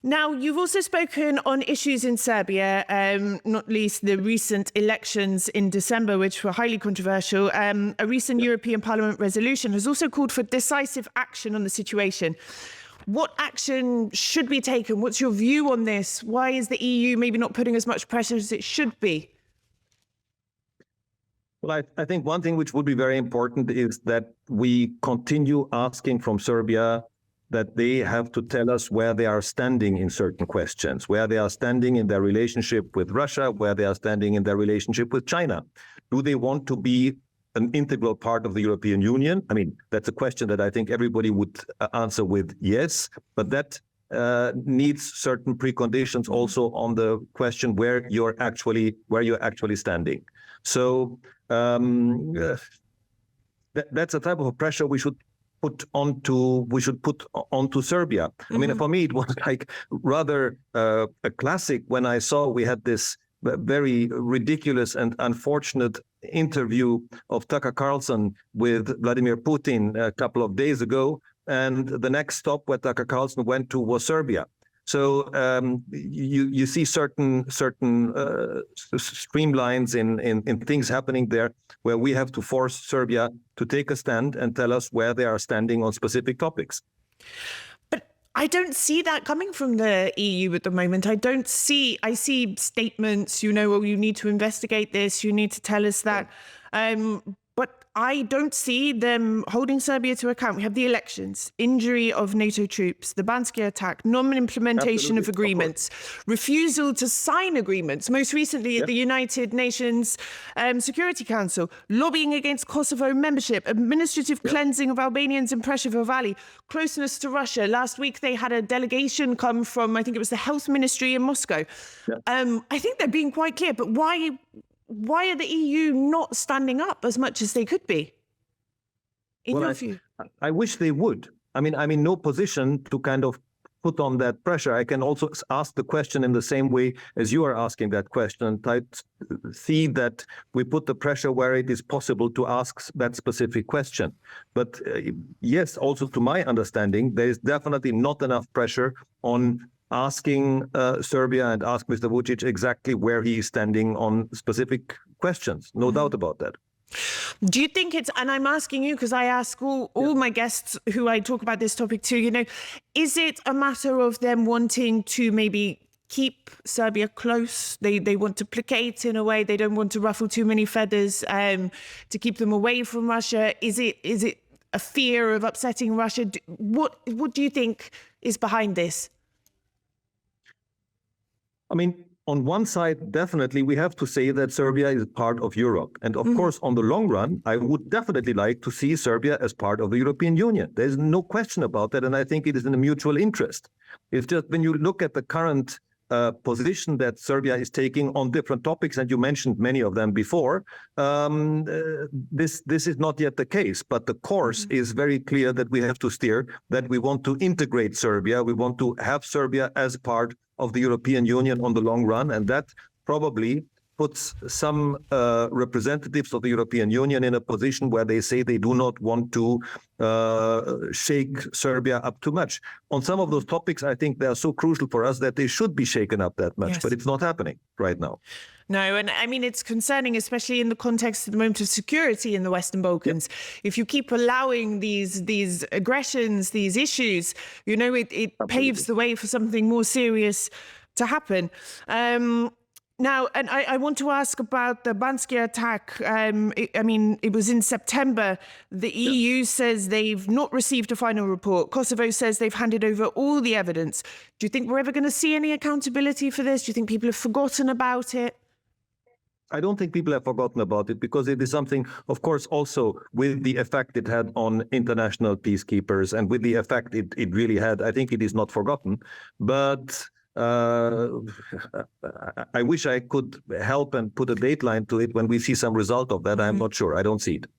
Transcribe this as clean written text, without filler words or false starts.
Now, you've also spoken on issues in Serbia, not least the recent elections in December, which were highly controversial. A recent European Parliament resolution has also called for decisive action on the situation. What action should be taken? What's your view on this? Why is the EU maybe not putting as much pressure as it should be? Well, I think one thing which would be very important is that we continue asking from Serbia that they have to tell us where they are standing in certain questions, where they are standing in their relationship with Russia, where they are standing in their relationship with China. Do they want to be an integral part of the European Union? I mean, that's a question that I think everybody would answer with yes, but that needs certain preconditions also on the question where you're actually standing. So that's a type of pressure we should put onto Serbia. I mean, for me, it was like rather a classic when I saw we had this very ridiculous and unfortunate interview of Tucker Carlson with Vladimir Putin a couple of days ago, and the next stop where Tucker Carlson went to was Serbia. So you see certain streamlines in things happening there where we have to force Serbia to take a stand and tell us where they are standing on specific topics. But I don't see that coming from the EU at the moment. I see statements, well, you need to investigate this, you need to tell us that. But I don't see them holding Serbia to account. We have the elections, injury of NATO troops, the Banzai attack, non-implementation of agreements, refusal to sign agreements, most recently at the United Nations Security Council, lobbying against Kosovo membership, administrative cleansing of Albanians in Preševo Valley, closeness to Russia. Last week, they had a delegation come from, I think it was the health ministry in Moscow. I think they're being quite clear, but why are the EU not standing up as much as they could be, in your view? I wish they would. I mean, I'm in no position to kind of put on that pressure. I can also ask the question in the same way as you are asking that question. I see that we put the pressure where it is possible to ask that specific question. But yes, also to my understanding, there is definitely not enough pressure on asking Serbia and ask Mr. Vučić exactly where he is standing on specific questions. No doubt about that. Do you think and I'm asking you because I ask all my guests who I talk about this topic to, is it a matter of them wanting to maybe keep Serbia close? They want to placate in a way. They don't want to ruffle too many feathers to keep them away from Russia. Is it a fear of upsetting Russia? What do you think is behind this? I mean, on one side, definitely, we have to say that Serbia is part of Europe. And of course, on the long run, I would definitely like to see Serbia as part of the European Union. There's no question about that. And I think it is in a mutual interest. It's just when you look at the current position that Serbia is taking on different topics, and you mentioned many of them before, this is not yet the case. But the course is very clear that we have to steer, that we want to integrate Serbia. We want to have Serbia as part of the European Union on the long run, and that probably puts some representatives of the European Union in a position where they say they do not want to shake Serbia up too much. On some of those topics, I think they are so crucial for us that they should be shaken up that much, but it's not happening right now. No, and I mean, it's concerning, especially in the context at the moment of security in the Western Balkans. If you keep allowing these aggressions, these issues, it paves the way for something more serious to happen. Now, and I want to ask about the Banzai attack. It was in September. The EU says they've not received a final report. Kosovo says they've handed over all the evidence. Do you think we're ever going to see any accountability for this? Do you think people have forgotten about it? I don't think people have forgotten about it because it is something, of course, also with the effect it had on international peacekeepers and with the effect it really had. I think it is not forgotten. But I wish I could help and put a dateline to it when we see some result of that. I'm not sure. I don't see it.